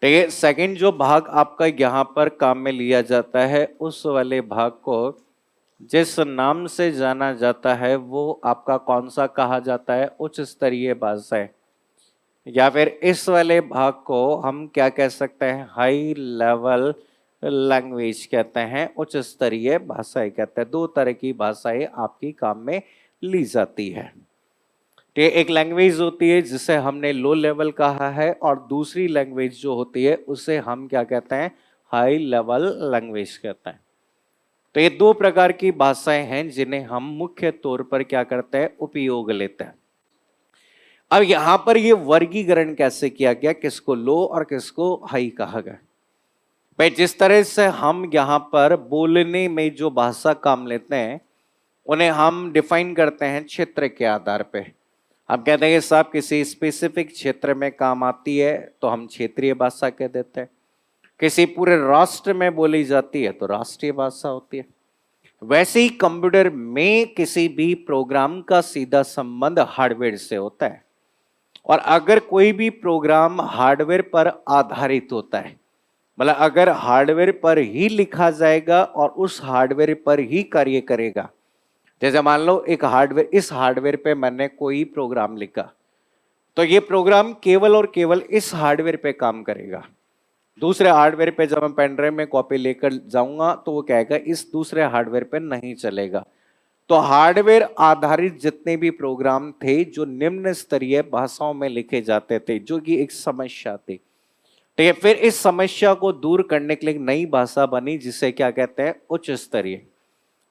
ठीक है, सेकंड जो भाग आपका यहाँ पर काम में लिया जाता है उस वाले भाग को जिस नाम से जाना जाता है वो आपका कौन सा कहा जाता है, उच्च स्तरीय भाषा है, या फिर इस वाले भाग को हम क्या कह सकते हैं, हाई लेवल लैंग्वेज कहते हैं, उच्च स्तरीय भाषाएं कहते हैं। दो तरह की भाषाएं आपकी काम में ली जाती है। एक लैंग्वेज होती है जिसे हमने लो लेवल कहा है, और दूसरी लैंग्वेज जो होती है उसे हम क्या कहते हैं, हाई लेवल लैंग्वेज कहते हैं। तो ये दो प्रकार की भाषाएं हैं जिन्हें हम मुख्य तौर पर क्या करते हैं, उपयोग लेते हैं। अब यहां पर ये वर्गीकरण कैसे किया गया, किसको लो और किसको हाई कहा गया। भाई जिस तरह से हम यहाँ पर बोलने में जो भाषा काम लेते हैं उन्हें हम डिफाइन करते हैं क्षेत्र के आधार पे। हम कहते हैं कि साहब किसी स्पेसिफिक क्षेत्र में काम आती है तो हम क्षेत्रीय भाषा कह देते हैं। किसी पूरे राष्ट्र में बोली जाती है तो राष्ट्रीय भाषा होती है। वैसे ही कंप्यूटर में किसी भी प्रोग्राम का सीधा संबंध हार्डवेयर से होता है। और अगर कोई भी प्रोग्राम हार्डवेयर पर आधारित होता है, मतलब अगर हार्डवेयर पर ही लिखा जाएगा और उस हार्डवेयर पर ही कार्य करेगा, जैसे मान लो एक हार्डवेयर, इस हार्डवेयर पे मैंने कोई प्रोग्राम लिखा, तो ये प्रोग्राम केवल और केवल इस हार्डवेयर पे काम करेगा। दूसरे हार्डवेयर पे जब मैं पेन ड्राइव में कॉपी लेकर जाऊंगा तो वो कहेगा इस दूसरे हार्डवेयर पे नहीं चलेगा। तो हार्डवेयर आधारित जितने भी प्रोग्राम थे जो निम्न स्तरीय भाषाओं में लिखे जाते थे, जो कि एक समस्या थी, ठीक है, फिर इस समस्या को दूर करने के लिए एक नई भाषा बनी जिसे क्या कहते हैं, उच्च स्तरीय।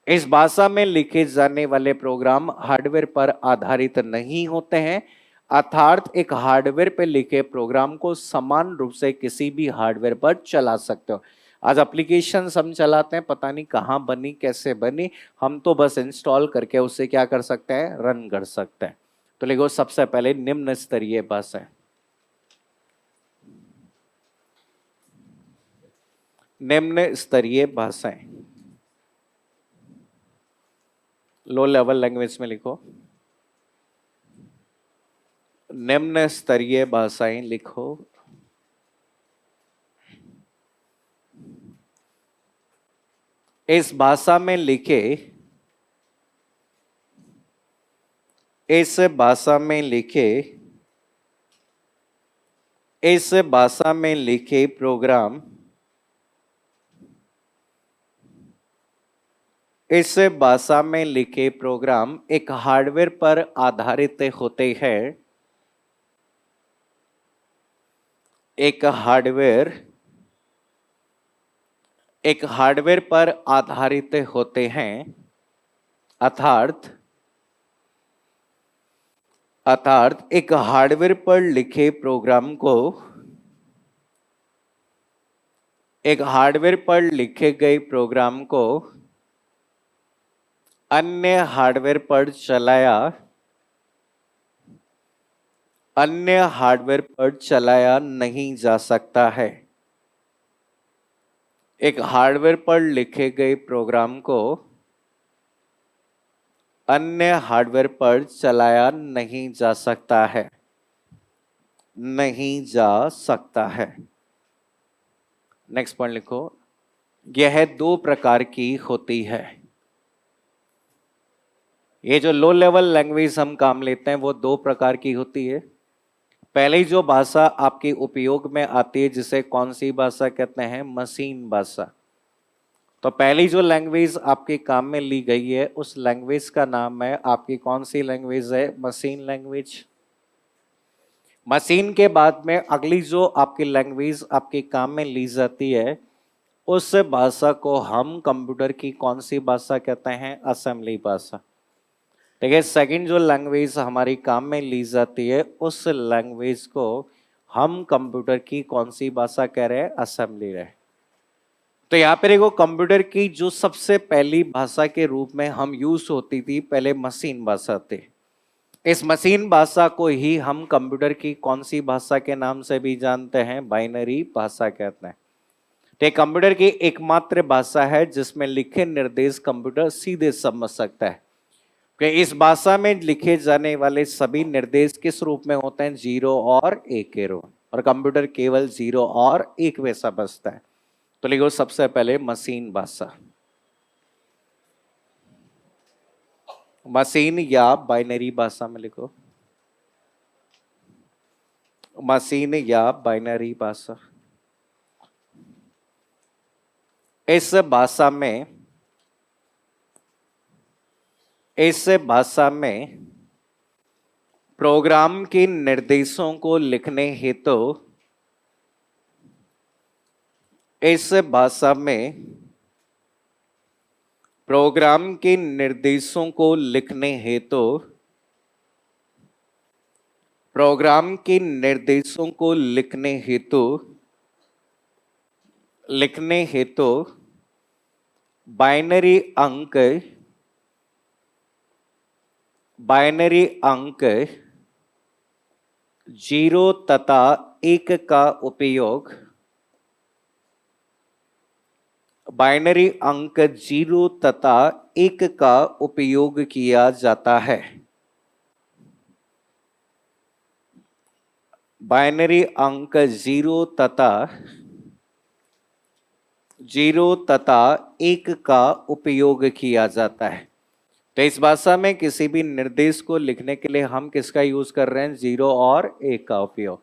इस भाषा में लिखे जाने वाले प्रोग्राम हार्डवेयर पर आधारित नहीं होते हैं, अर्थात एक हार्डवेयर पर लिखे प्रोग्राम को समान रूप से किसी भी हार्डवेयर पर चला सकते हो। आज एप्लीकेशन हम चलाते हैं, पता नहीं कहाँ बनी, कैसे बनी, हम तो बस इंस्टॉल करके उसे क्या कर सकते हैं, रन कर सकते हैं। तो लिखो सबसे पहले निम्न स्तरीय भाषा, निम्न स्तरीय भाषाएं, लो लेवल लैंग्वेज में लिखो, निम्न स्तरीय भाषाएं लिखो। इस भाषा में लिखे, इस भाषा में लिखे, इस भाषा में लिखे प्रोग्राम, इस भाषा में लिखे प्रोग्राम एक हार्डवेयर पर आधारित होते हैं, एक हार्डवेयर, एक हार्डवेयर पर आधारित होते हैं, अर्थात अर्थात एक हार्डवेयर पर लिखे प्रोग्राम को, एक हार्डवेयर पर लिखे गए प्रोग्राम को अन्य हार्डवेयर पर चलाया, अन्य हार्डवेयर पर चलाया नहीं जा सकता है। एक हार्डवेयर पर लिखे गए प्रोग्राम को अन्य हार्डवेयर पर चलाया नहीं जा सकता है, नहीं जा सकता है। नेक्स्ट पॉइंट लिखो, यह दो प्रकार की होती है। ये जो लो लेवल लैंग्वेज हम काम लेते हैं वो दो प्रकार की होती है। पहली जो भाषा आपके उपयोग में आती है जिसे कौन सी भाषा कहते हैं, मशीन भाषा। तो पहली जो लैंग्वेज आपके काम में ली गई है उस लैंग्वेज का नाम है, आपकी कौन सी लैंग्वेज है, मशीन लैंग्वेज। मशीन के बाद में अगली जो आपकी लैंग्वेज आपके काम में ली जाती है उस भाषा को हम कंप्यूटर की कौन सी भाषा कहते हैं, असेंबली भाषा। ठीक है, सेकंड जो लैंग्वेज हमारी काम में ली जाती है उस लैंग्वेज को हम कंप्यूटर की कौन सी भाषा कह रहे हैं, असेंबली रहे। तो यहाँ पे देखो कंप्यूटर की जो सबसे पहली भाषा के रूप में हम यूज होती थी पहले मशीन भाषा थे। इस मशीन भाषा को ही हम कंप्यूटर की कौन सी भाषा के नाम से भी जानते हैं, बाइनरी भाषा कहते हैं। तो कंप्यूटर की एकमात्र भाषा है जिसमें लिखे निर्देश कंप्यूटर सीधे समझ सकता है कि इस भाषा में लिखे जाने वाले सभी निर्देश किस रूप में होते हैं, 0 और 1 के रूप, और कंप्यूटर केवल 0 और 1 में समझता है। तो लिखो सबसे पहले मशीन भाषा, मशीन या बाइनरी भाषा में लिखो, मशीन या बाइनरी भाषा। इस भाषा में, इस भाषा में प्रोग्राम के निर्देशों को लिखने हेतु, इस भाषा में प्रोग्राम के निर्देशों को लिखने हेतु, प्रोग्राम के निर्देशों को लिखने हेतु, लिखने हेतु बाइनरी अंक, बाइनरी अंक 0 तथा 1 का उपयोग, बाइनरी अंक 0 तथा 1 का उपयोग किया जाता है। बाइनरी अंक 0 तथा 1 का उपयोग किया जाता है। तो इस भाषा में किसी भी निर्देश को लिखने के लिए हम किसका यूज कर रहे हैं? 0 और 1 का उपयोग।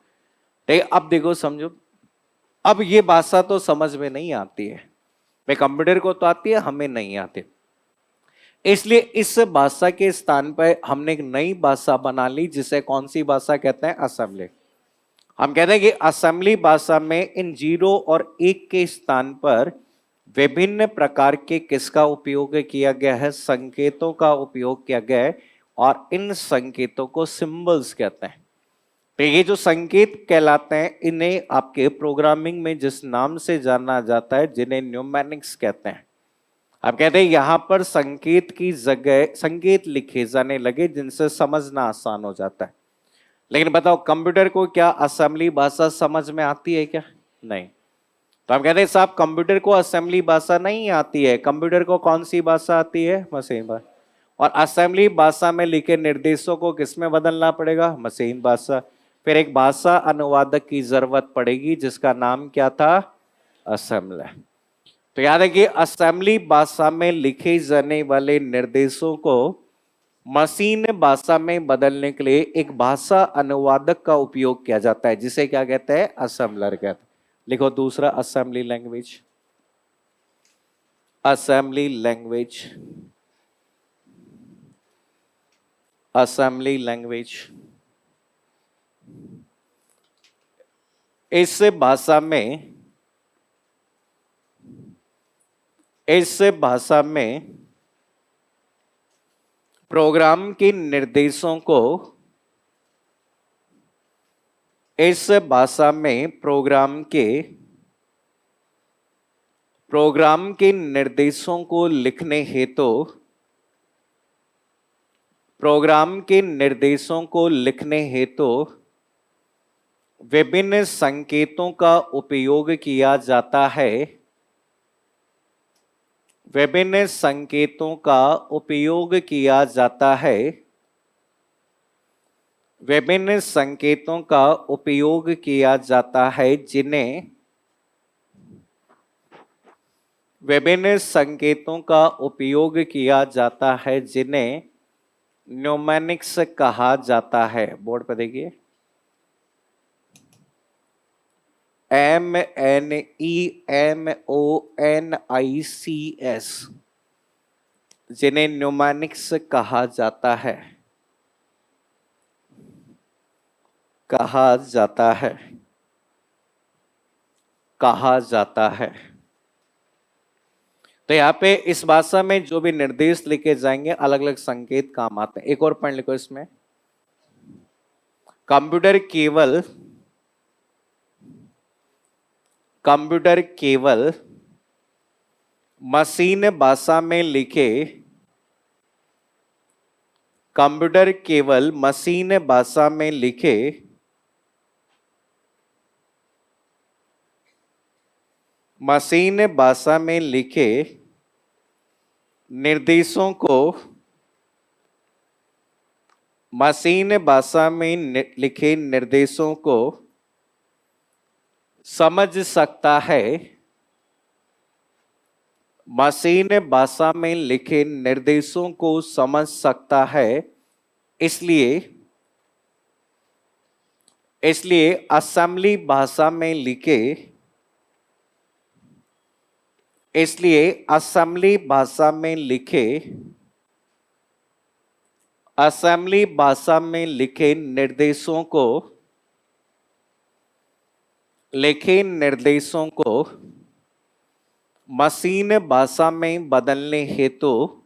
तो अब देखो समझो, अब ये भाषा तो समझ में नहीं आती है, भाई कंप्यूटर को तो आती है, हमें नहीं आती। इसलिए इस भाषा के स्थान पर हमने एक नई भाषा बना ली, जिसे कौन सी भाषा कहते हैं? असेंबली। हम कहते हैं कि असेंबली भाषा में इन 0 और 1 के स्थान पर विभिन्न प्रकार के किसका उपयोग किया गया है? संकेतों का उपयोग किया गया है, और इन संकेतों को सिंबल्स कहते हैं। तो ये जो संकेत कहलाते हैं, इन्हें आपके प्रोग्रामिंग में जिस नाम से जाना जाता है, जिन्हें न्यूमेरिक्स कहते हैं। आप कहते हैं यहां पर संकेत की जगह संकेत लिखे जाने लगे, जिनसे समझना आसान हो जाता है। लेकिन बताओ, कंप्यूटर को क्या असेंबली भाषा समझ में आती है क्या? नहीं। तो हम कहते हैं साहब, कंप्यूटर को असेंबली भाषा नहीं आती है। कंप्यूटर को कौन सी भाषा आती है? मशीन भाषा। और असेंबली भाषा में लिखे निर्देशों को किस में बदलना पड़ेगा? मशीन भाषा। फिर एक भाषा अनुवादक की जरूरत पड़ेगी, जिसका नाम क्या था? असेंबलर। तो याद है कि असेंबली भाषा में लिखे जाने वाले निर्देशों को मशीन भाषा में बदलने के लिए एक भाषा अनुवादक का उपयोग किया जाता है, जिसे क्या कहते हैं? असेंबलर कहते हैं। लिखो दूसरा, assembly language. Assembly language. Assembly language. इस भाषा में प्रोग्राम के निर्देशों को इस भाषा में प्रोग्राम के निर्देशों को लिखने हेतु विभिन्न संकेतों का उपयोग किया जाता है। विभिन्न संकेतों का उपयोग किया जाता है। विभिन्न संकेतों का उपयोग किया जाता है, जिन्हें विभिन्न संकेतों का उपयोग किया जाता है, जिन्हें न्यूमेरिक्स कहा जाता है। बोर्ड पर देखिए, NEMONICS, जिन्हें न्यूमेरिक्स कहा जाता है। तो यहाँ पे इस भाषा में जो भी निर्देश लिखे जाएंगे, अलग अलग संकेत काम आते हैं। एक और पॉइंट लिखो इसमें, कंप्यूटर केवल मशीन भाषा में लिखे निर्देशों को समझ सकता है। मशीन भाषा में लिखे निर्देशों को समझ सकता है। इसलिए असेंबली भाषा में लिखे निर्देशों को मशीन भाषा में बदलने हेतु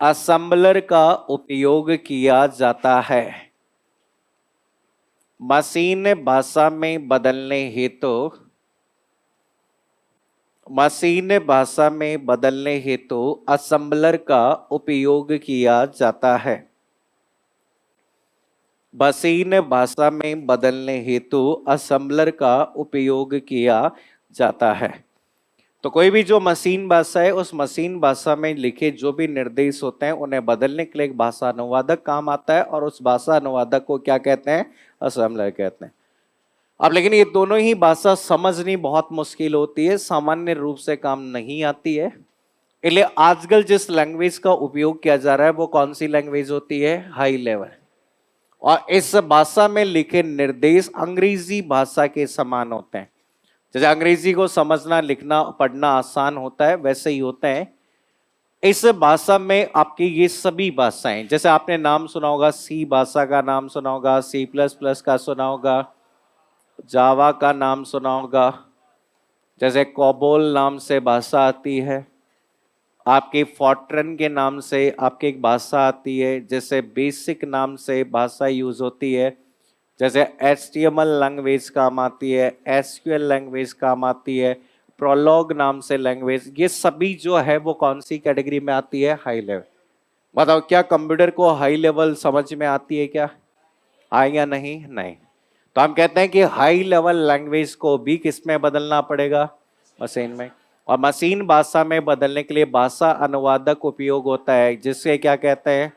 असेंबलर का उपयोग किया जाता है। मशीन भाषा में बदलने हेतु असेंबलर का उपयोग किया जाता है। मशीन भाषा में बदलने हेतु असेंबलर का उपयोग किया जाता है। तो कोई भी जो मशीन भाषा है, उस मशीन भाषा में लिखे जो भी निर्देश होते हैं उन्हें बदलने के लिए एक भाषा अनुवादक काम आता है, और उस भाषा अनुवादक को क्या कहते हैं? असेंबलर कहते हैं। अब लेकिन ये दोनों ही भाषा समझनी बहुत मुश्किल होती है, सामान्य रूप से काम नहीं आती है। इसलिए आजकल जिस लैंग्वेज का उपयोग किया जा रहा है वो कौन सी लैंग्वेज होती है? High level. और इस भाषा में लिखे निर्देश अंग्रेजी भाषा के समान होते हैं। जैसे अंग्रेजी को समझना, लिखना, पढ़ना आसान होता है, वैसे ही होते हैं इस भाषा में आपकी ये सभी भाषाएं। जैसे आपने नाम सुना होगा, सी भाषा का नाम सुना होगा, सी प्लस प्लस का सुना होगा, जावा का नाम सुना होगा, जैसे कोबोल नाम से भाषा आती है, आपके फॉर्ट्रन के नाम से आपकी एक भाषा आती है, जैसे बेसिक नाम से भाषा यूज होती है, जैसे HTML लैंग्वेज काम आती है, SQL लैंग्वेज काम आती है, प्रोलॉग नाम से लैंग्वेज। ये सभी जो है वो कौन सी कैटेगरी में आती है? High level. बताओ, क्या कंप्यूटर को हाई लेवल समझ में आती है क्या? हाँ या नहीं? नहीं। तो हम कहते हैं कि हाई लेवल लैंग्वेज को भी किस में बदलना पड़ेगा? मशीन में। और मशीन भाषा में बदलने के लिए भाषा अनुवादक उपयोग होता है, जिससे क्या कहते हैं?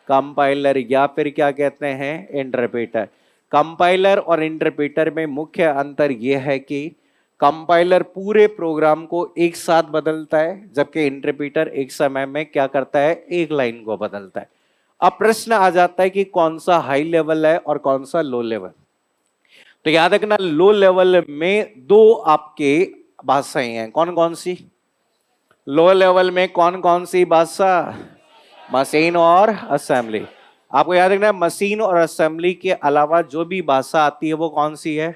कंपाइलर, या फिर क्या कहते हैं? इंटरप्रेटर। कंपाइलर और इंटरप्रेटर में मुख्य अंतर यह है कि कंपाइलर पूरे प्रोग्राम को एक साथ बदलता है, जबकि इंटरप्रेटर एक समय में क्या करता है? एक लाइन को बदलता है। अब प्रश्न आ जाता है कि कौन सा हाई लेवल है और कौन सा लो लेवल। तो याद रखना, लो लेवल में दो आपके भाषाएं हैं। कौन कौन सी? लो लेवल में कौन कौन सी भाषा? मशीन और असेंबली। आपको याद रखना है, मशीन और असेंबली के अलावा जो भी भाषा आती है वो कौन सी है?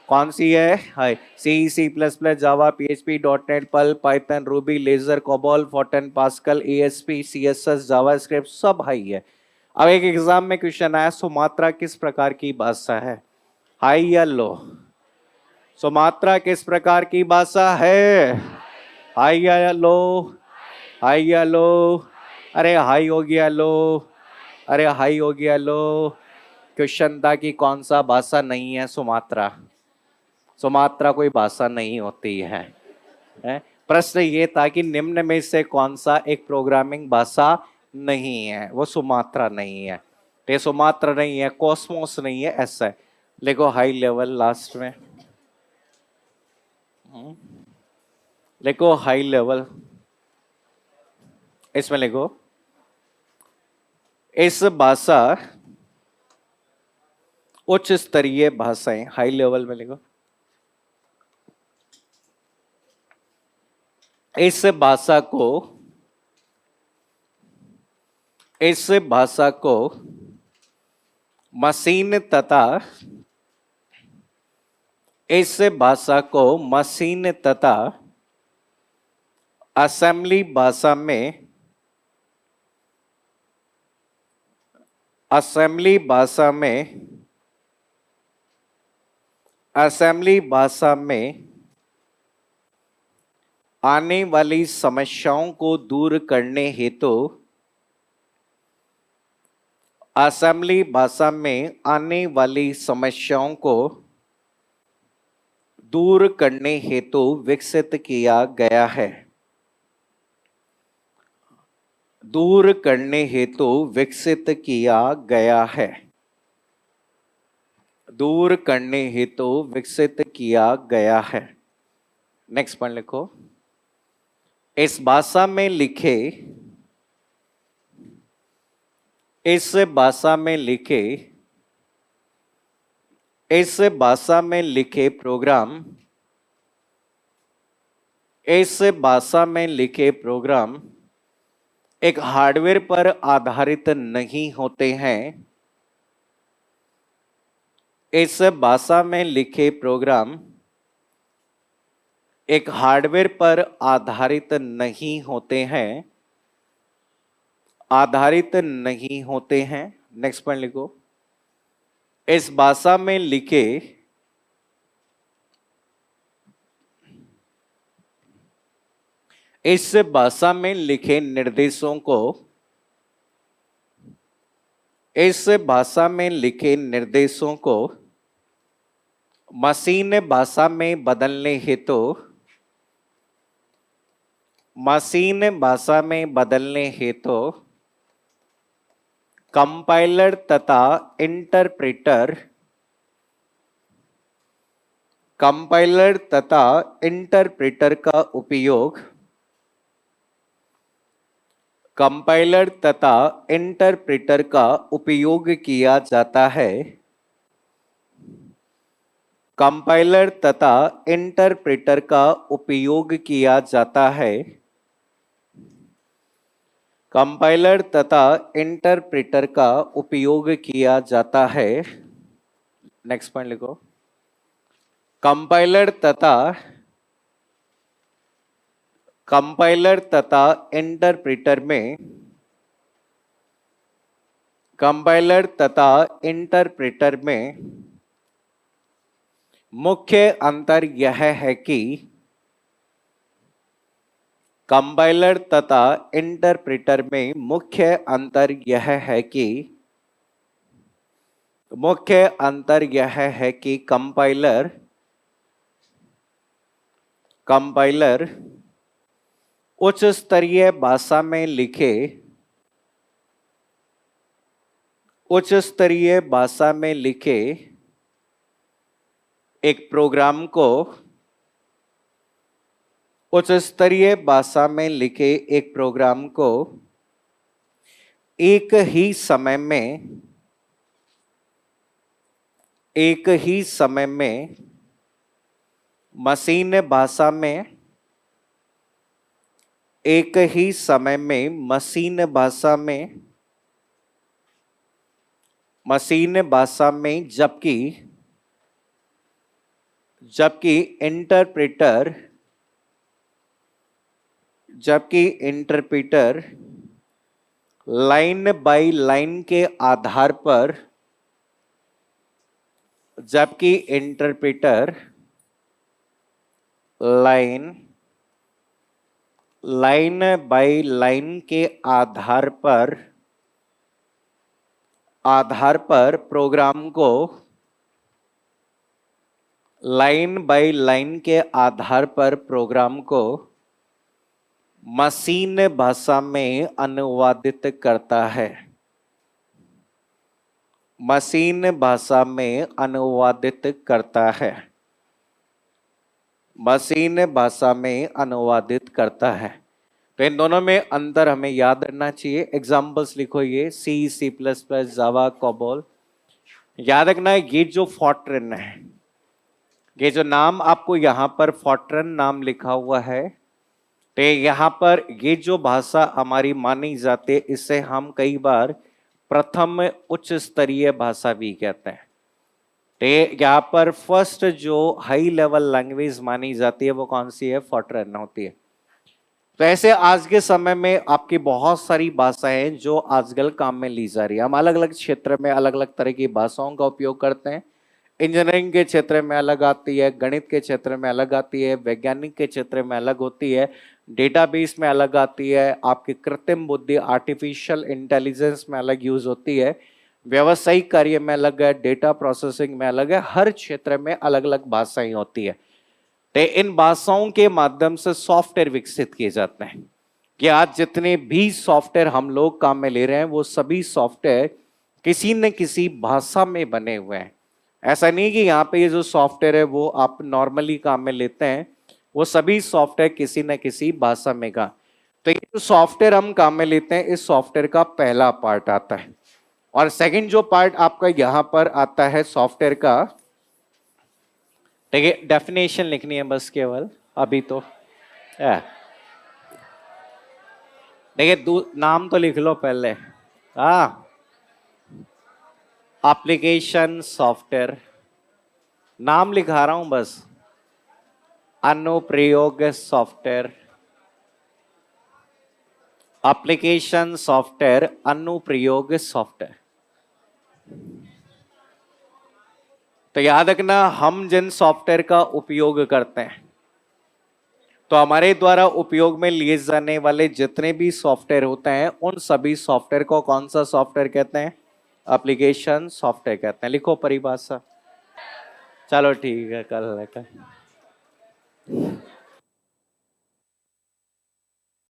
कौन सी है? High, C, C plus plus, Java, PHP, .NET, Perl, Python, Ruby, लेजर, COBOL, Fortran, Pascal, ASP, CSS, JavaScript, सब हाई है। अब एक एग्जाम में क्वेश्चन आया, सुमात्रा किस प्रकार की भाषा है? हाई या लो? सुमात्रा किस प्रकार की भाषा है? हाई या लो? हाई या लो? अरे हाई हो गया, लो? अरे हाई हो गया, लो? क्वेश्चन था कि कौन सा भाषा नहीं है? सुमात्रा। सुमात्रा कोई भाषा नहीं होती है? प्रश्न ये था कि निम्न में से कौन सा एक प्रोग्रामिंग भाषा नहीं है? वो सुमात्रा नहीं है। तो ये सुमात्रा नहीं है, कॉस्मोस नहीं है, ऐसा है। लिखो हाई लेवल लास्ट में। लिखो हाई लेवल, इसमें लिखो इस भाषा उच्च स्तरीय भाषाएं। हाई लेवल में लिखो इस भाषा को, इस भाषा को मशीन तथा, इस भाषा को मशीन तथा असेंबली भाषा में, असेंबली भाषा में, असेंबली भाषा में आने वाली समस्याओं को दूर करने हेतु, असेंबली भाषा में आने वाली समस्याओं को दूर करने हेतु विकसित किया गया है। दूर करने हेतु विकसित किया गया है। दूर करने हेतु विकसित किया गया है। नेक्स्ट पॉइंट लिखो, इस भाषा में लिखे, इस भाषा में लिखे, इस भाषा में लिखे प्रोग्राम, इस भाषा में लिखे प्रोग्राम एक हार्डवेयर पर आधारित नहीं होते हैं। इस भाषा में लिखे प्रोग्राम एक हार्डवेयर पर आधारित नहीं होते हैं, आधारित नहीं होते हैं। नेक्स्ट पॉइंट लिखो, इस भाषा में लिखे, इस भाषा में लिखे निर्देशों को, इस भाषा में लिखे निर्देशों को मशीन भाषा में बदलने हेतु कंपाइलर तथा इंटरप्रेटर का उपयोग किया जाता है। कंपाइलर तथा इंटरप्रेटर का उपयोग किया जाता है। कंपाइलर तथा इंटरप्रेटर का उपयोग किया जाता है। नेक्स्ट पॉइंट लिखो। कंपाइलर तथा इंटरप्रेटर में मुख्य अंतर यह है कि कंपाइलर तथा इंटरप्रेटर में मुख्य अंतर यह है कि कंपाइलर उच्च स्तरीय भाषा में लिखे एक प्रोग्राम को एक ही समय में मशीन भाषा में जबकि इंटरप्रेटर लाइन बाय लाइन के आधार पर लाइन बाय लाइन के आधार पर प्रोग्राम को मशीन भाषा में अनुवादित करता है। तो इन दोनों में अंतर हमें याद रखना चाहिए। एग्जाम्पल्स लिखो, ये C प्लस प्लस, जावा, कोबोल। याद रखना है ये जो फॉर्ट्रन है, ये जो नाम आपको यहाँ पर फॉर्ट्रन नाम लिखा हुआ है, तो यहाँ पर ये जो भाषा हमारी मानी जाती है, इसे हम कई बार प्रथम उच्च स्तरीय भाषा भी कहते हैं। तो यहाँ पर फर्स्ट जो हाई लेवल लैंग्वेज मानी जाती है वो कौन सी है? फॉर्ट्रन होती है। तो ऐसे आज के समय में आपकी बहुत सारी भाषाएं जो आजकल काम में ली जा रही है। हम अलग अलग क्षेत्र में अलग अलग तरह की भाषाओं का उपयोग करते हैं। इंजीनियरिंग के क्षेत्र में अलग आती है, गणित के क्षेत्र में अलग आती है, वैज्ञानिक के क्षेत्र में अलग होती है, डेटाबेस में अलग आती है, आपकी कृत्रिम बुद्धि आर्टिफिशियल इंटेलिजेंस में अलग यूज होती है, व्यावसायिक कार्य में अलग है, डेटा प्रोसेसिंग में अलग है। हर क्षेत्र में अलग अलग भाषाएं होती है। तो इन भाषाओं के माध्यम से सॉफ्टवेयर विकसित किए जाते हैं। कि आज जितने भी सॉफ्टवेयर हम लोग काम में ले रहे हैं वो सभी सॉफ्टवेयर किसी न किसी भाषा में बने हुए हैं। ऐसा नहीं कि यहाँ पे ये जो सॉफ्टवेयर है वो आप नॉर्मली काम में लेते हैं, वो सभी सॉफ्टवेयर किसी न किसी भाषा में का। तो ये जो सॉफ्टवेयर हम काम में लेते हैं, इस सॉफ्टवेयर का पहला पार्ट आता है। और सेकंड जो पार्ट आपका यहाँ पर आता है सॉफ्टवेयर का, देखिए डेफिनेशन लिखनी है बस केवल अभी तो। देखिए नाम तो लिख लो पहले। एप्लीकेशन सॉफ्टवेयर, नाम लिखा रहा हूं बस। अनुप्रयोग सॉफ्टवेयर, एप्लीकेशन सॉफ्टवेयर, अनुप्रयोग सॉफ्टवेयर। तो याद रखना, हम जिन सॉफ्टवेयर का उपयोग करते हैं, तो हमारे द्वारा उपयोग में लिए जाने वाले जितने भी सॉफ्टवेयर होते हैं, उन सभी सॉफ्टवेयर को कौन सा सॉफ्टवेयर कहते हैं? एप्लीकेशन सॉफ्टवेयर कहते हैं। लिखो परिभाषा। चलो ठीक है, कल है।